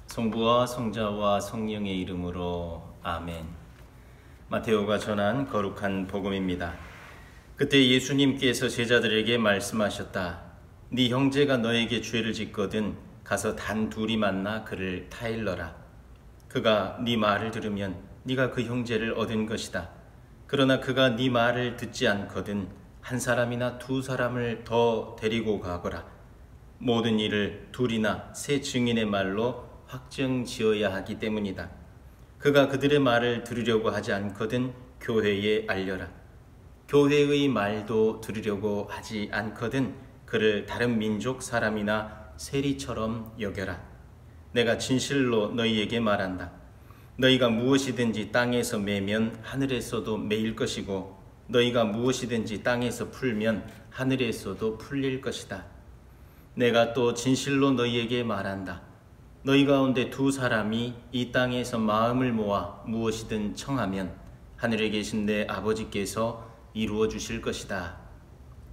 성부와 성자와 성령의 이름으로 아멘. 마테오가 전한 거룩한 복음입니다. 그때 예수님께서 제자들에게 말씀하셨다. 네 형제가 너에게 죄를 짓거든 가서 단 둘이 만나 그를 타일러라. 그가 네 말을 들으면 네가 그 형제를 얻은 것이다. 그러나 그가 네 말을 듣지 않거든 한 사람이나 두 사람을 더 데리고 가거라. 모든 일을 둘이나 세 증인의 말로 확정지어야 하기 때문이다. 그가 그들의 말을 들으려고 하지 않거든 교회에 알려라. 교회의 말도 들으려고 하지 않거든 그를 다른 민족 사람이나 세리처럼 여겨라. 내가 진실로 너희에게 말한다. 너희가 무엇이든지 땅에서 매면 하늘에서도 매일 것이고 너희가 무엇이든지 땅에서 풀면 하늘에서도 풀릴 것이다. 내가 또 진실로 너희에게 말한다. 너희 가운데 두 사람이 이 땅에서 마음을 모아 무엇이든 청하면 하늘에 계신 내 아버지께서 이루어 주실 것이다.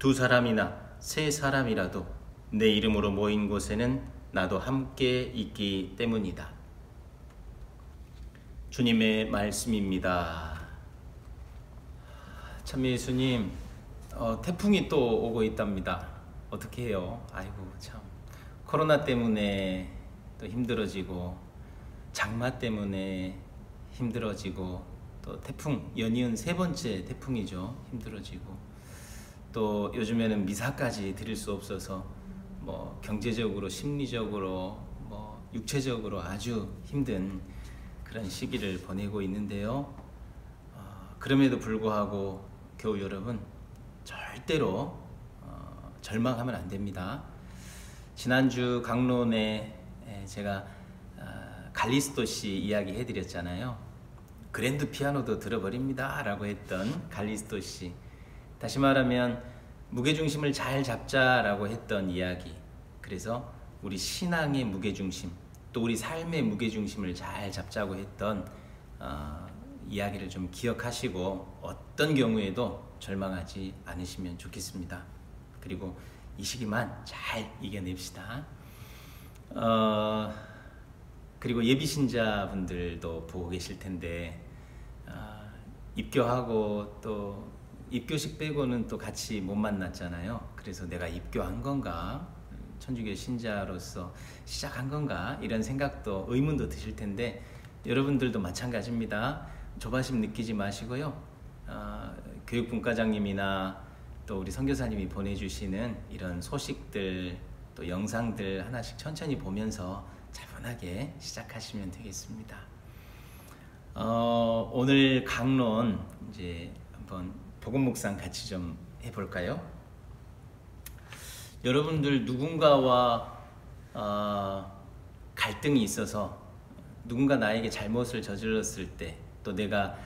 두 사람이나 세 사람이라도 내 이름으로 모인 곳에는 나도 함께 있기 때문이다. 주님의 말씀입니다. 참 예수님, 태풍이 또 오고 있답니다. 어떻게 해요? 아이고 참, 코로나 때문에 또 힘들어지고 장마 때문에 힘들어지고 또 태풍, 연이은 세 번째 태풍이죠. 힘들어지고 또 요즘에는 미사까지 드릴 수 없어서 뭐 경제적으로, 심리적으로, 뭐 육체적으로 아주 힘든 그런 시기를 보내고 있는데요. 그럼에도 불구하고 교우 여러분, 절대로 절망하면 안 됩니다. 지난주 강론에 제가 갈리스토 씨 이야기 해드렸잖아요. 그랜드 피아노도 들어버립니다 라고 했던 갈리스토 씨, 다시 말하면 무게중심을 잘 잡자라고 했던 이야기. 그래서 우리 신앙의 무게중심, 또 우리 삶의 무게중심을 잘 잡자고 했던 이야기를 좀 기억하시고 어떤 경우에도 절망하지 않으시면 좋겠습니다. 그리고 이 시기만 잘 이겨냅시다. 그리고 예비신자분들도 보고 계실 텐데 입교하고 또 입교식 빼고는 또 같이 못 만났잖아요. 그래서 내가 입교한 건가? 천주교 신자로서 시작한 건가? 이런 생각도, 의문도 드실 텐데 여러분들도 마찬가지입니다. 조바심 느끼지 마시고요. 교육분과장님이나 또 우리 선교사님이 보내주시는 이런 소식들, 또 영상들 하나씩 천천히 보면서 차분하게 시작하시면 되겠습니다. 오늘 강론 이제 한번 복음 묵상 같이 좀 해볼까요? 여러분들 누군가와 갈등이 있어서 누군가 나에게 잘못을 저질렀을 때, 또 내가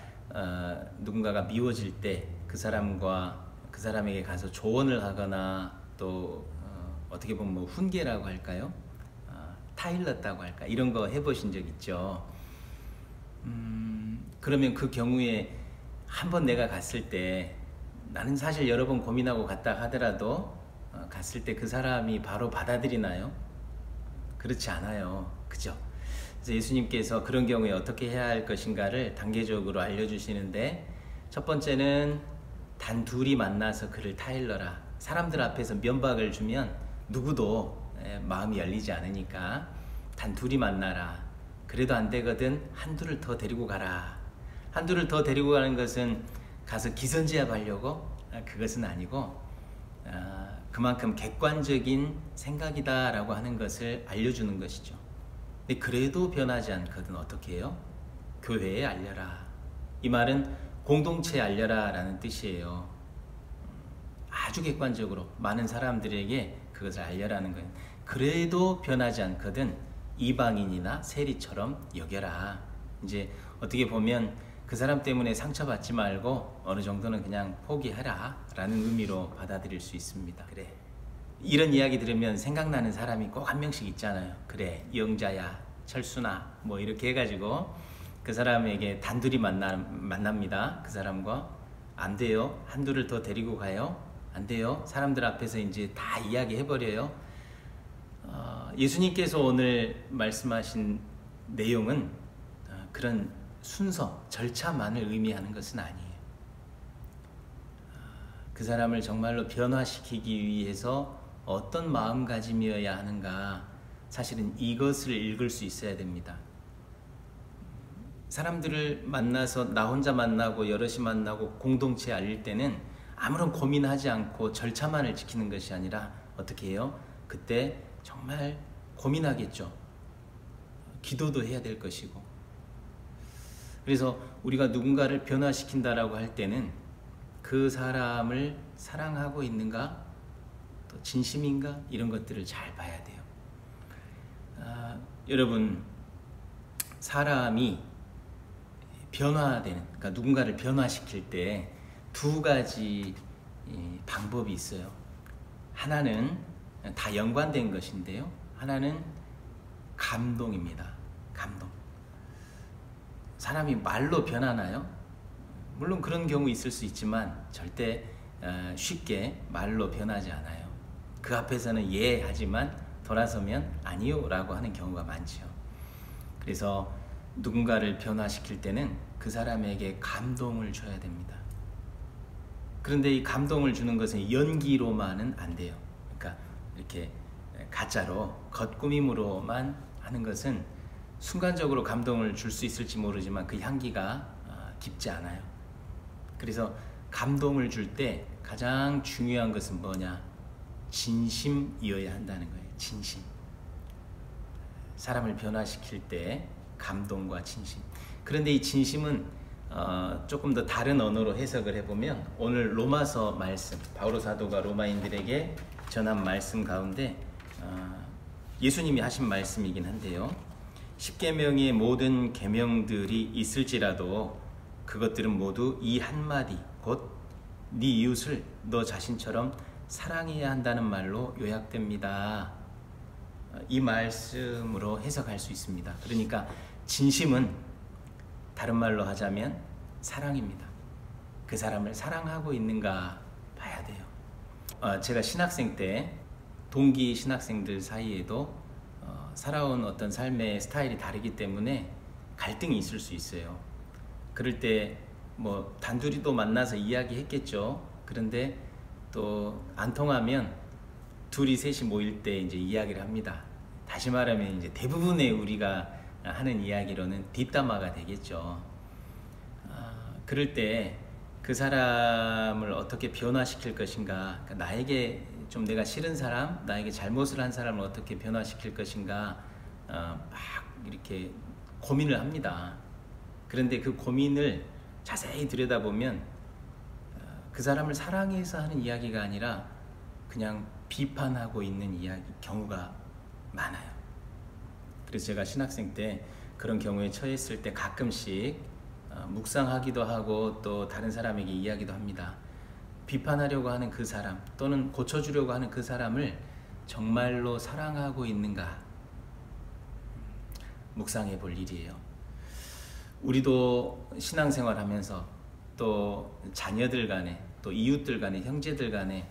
누군가가 미워질 때 그 사람에게 가서 조언을 하거나 또 어떻게 보면 뭐 훈계라고 할까요? 타일렀다고 할까? 이런 거 해보신 적 있죠? 그러면 그 경우에 한번 내가 갔을 때, 나는 사실 여러 번 고민하고 갔다 하더라도 갔을 때 그 사람이 바로 받아들이나요? 그렇지 않아요. 그죠? 그래서 예수님께서 그런 경우에 어떻게 해야 할 것인가를 단계적으로 알려주시는데, 첫 번째는 단 둘이 만나서 그를 타일러라. 사람들 앞에서 면박을 주면 누구도 마음이 열리지 않으니까 단 둘이 만나라. 그래도 안 되거든 한둘을 더 데리고 가라. 한둘을 더 데리고 가는 것은 가서 기선제압 하려고? 그것은 아니고 그만큼 객관적인 생각이다 라고 하는 것을 알려주는 것이죠. 근데 그래도 변하지 않거든 어떻게 해요? 교회에 알려라. 이 말은 공동체에 알려라 라는 뜻이에요. 아주 객관적으로 많은 사람들에게 그것을 알려라는 거예요. 그래도 변하지 않거든 이방인이나 세리처럼 여겨라. 이제 어떻게 보면 그 사람 때문에 상처받지 말고 어느 정도는 그냥 포기해라 라는 의미로 받아들일 수 있습니다. 그래, 이런 이야기 들으면 생각나는 사람이 꼭 한 명씩 있잖아요. 그래, 영자야, 철수나 뭐 이렇게 해가지고 그 사람에게 단둘이 만납니다. 그 사람과. 안 돼요. 한둘을 더 데리고 가요. 안 돼요. 사람들 앞에서 이제 다 이야기해버려요. 예수님께서 오늘 말씀하신 내용은 그런 순서, 절차만을 의미하는 것은 아니에요. 그 사람을 정말로 변화시키기 위해서 어떤 마음가짐이어야 하는가, 사실은 이것을 읽을 수 있어야 됩니다. 사람들을 만나서 나 혼자 만나고 여럿이 만나고 공동체 알릴 때는 아무런 고민하지 않고 절차만을 지키는 것이 아니라 어떻게 해요? 그때 정말 고민하겠죠. 기도도 해야 될 것이고. 그래서 우리가 누군가를 변화시킨다라고 할 때는 그 사람을 사랑하고 있는가, 또 진심인가, 이런 것들을 잘 봐야 돼요. 여러분, 사람이 변화되는, 그러니까 누군가를 변화시킬 때 두 가지 방법이 있어요. 하나는 다 연관된 것인데요. 하나는 감동입니다. 감동. 사람이 말로 변하나요? 물론 그런 경우 있을 수 있지만 절대 쉽게 말로 변하지 않아요. 그 앞에서는 예 하지만 돌아서면 아니요 라고 하는 경우가 많죠. 그래서 누군가를 변화시킬 때는 그 사람에게 감동을 줘야 됩니다. 그런데 이 감동을 주는 것은 연기로만은 안 돼요. 그러니까 이렇게 가짜로 겉꾸밈으로만 하는 것은 순간적으로 감동을 줄 수 있을지 모르지만 그 향기가 깊지 않아요. 그래서 감동을 줄 때 가장 중요한 것은 뭐냐? 진심이어야 한다는 거예요. 진심. 사람을 변화시킬 때 감동과 진심. 그런데 이 진심은 조금 더 다른 언어로 해석을 해보면 오늘 로마서 말씀, 바오로 사도가 로마인들에게 전한 말씀 가운데 예수님이 하신 말씀이긴 한데요. 십계명의 모든 계명들이 있을지라도 그것들은 모두 이 한마디, 곧 네 이웃을 너 자신처럼 사랑해야 한다는 말로 요약됩니다. 이 말씀으로 해석할 수 있습니다. 그러니까 진심은 다른 말로 하자면 사랑입니다. 그 사람을 사랑하고 있는가 봐야 돼요. 제가 신학생 때 동기 신학생들 사이에도 살아온 어떤 삶의 스타일이 다르기 때문에 갈등이 있을 수 있어요. 그럴 때 뭐 단둘이도 만나서 이야기했겠죠. 그런데 또 안 통하면 둘이 셋이 모일 때 이제 이야기를 합니다. 다시 말하면 이제 대부분의 우리가 하는 이야기로는 뒷담화가 되겠죠. 그럴 때 그 사람을 어떻게 변화시킬 것인가, 그러니까 나에게 좀 내가 싫은 사람, 나에게 잘못을 한 사람을 어떻게 변화시킬 것인가 막 이렇게 고민을 합니다. 그런데 그 고민을 자세히 들여다보면 그 사람을 사랑해서 하는 이야기가 아니라 그냥 비판하고 있는 이야기 경우가 많아요. 그래서 제가 신학생 때 그런 경우에 처했을 때 가끔씩 묵상하기도 하고 또 다른 사람에게 이야기도 합니다. 비판하려고 하는 그 사람 또는 고쳐주려고 하는 그 사람을 정말로 사랑하고 있는가 묵상해 볼 일이에요. 우리도 신앙생활 하면서 또 자녀들 간에 또 이웃들 간에 형제들 간에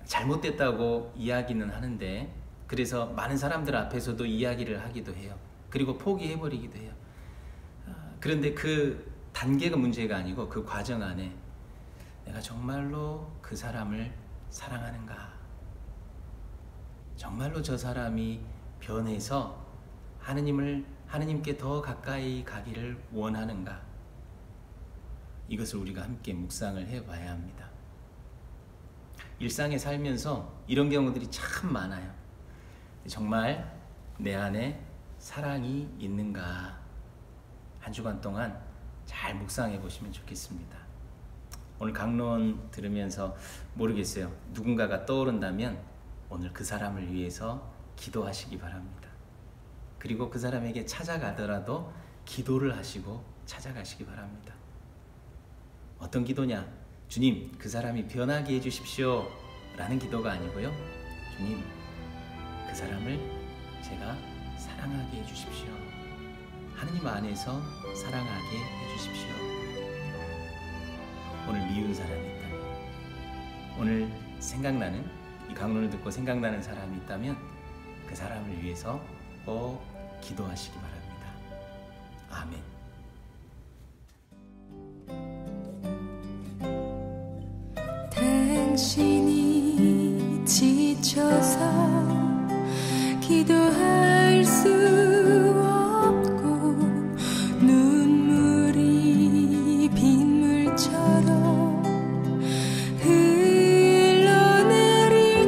잘못됐다고 이야기는 하는데 그래서 많은 사람들 앞에서도 이야기를 하기도 해요. 그리고 포기해버리기도 해요. 그런데 그 단계가 문제가 아니고 그 과정 안에 내가 정말로 그 사람을 사랑하는가, 정말로 저 사람이 변해서 하느님께 더 가까이 가기를 원하는가, 이것을 우리가 함께 묵상을 해봐야 합니다. 일상에 살면서 이런 경우들이 참 많아요. 정말 내 안에 사랑이 있는가, 한 주간 동안 잘 묵상해 보시면 좋겠습니다. 오늘 강론 들으면서 모르겠어요. 누군가가 떠오른다면 오늘 그 사람을 위해서 기도하시기 바랍니다. 그리고 그 사람에게 찾아가더라도 기도를 하시고 찾아가시기 바랍니다. 어떤 기도냐? 주님, 그 사람이 변하게 해주십시오 라는 기도가 아니고요. 주님, 그 사람을 제가 사랑하게 해주십시오. 하느님 안에서 사랑하게 해주십시오. 오늘 미운 사람이 있다면, 오늘 생각나는, 이 강론을 듣고 생각나는 사람이 있다면 그 사람을 위해서 꼭 기도하시기 바랍니다. 아멘. 당신이 지쳐서 기도할 수 없고 눈물이 빗물처럼 흘러내릴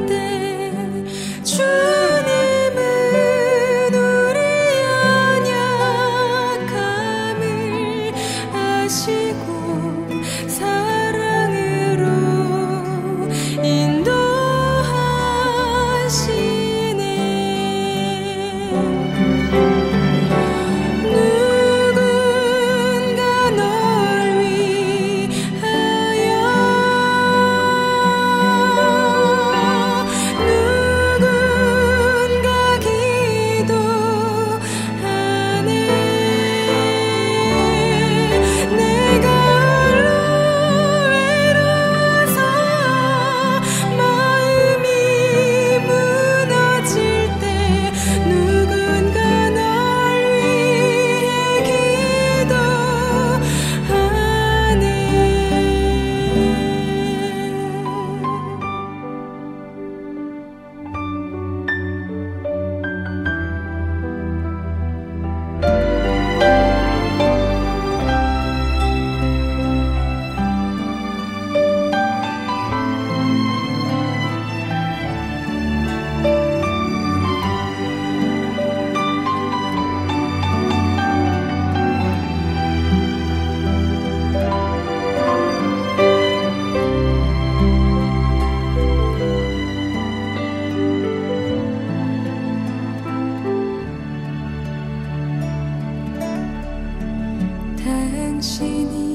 때 주님은 우리 연약함을 아시고 사랑으로 인도하시네. 누군가 널 위하여 누군가 기도하네. 내가 홀로 외로워서 마음이 무너질 때 누군가 널 위해 기도하네. 당신이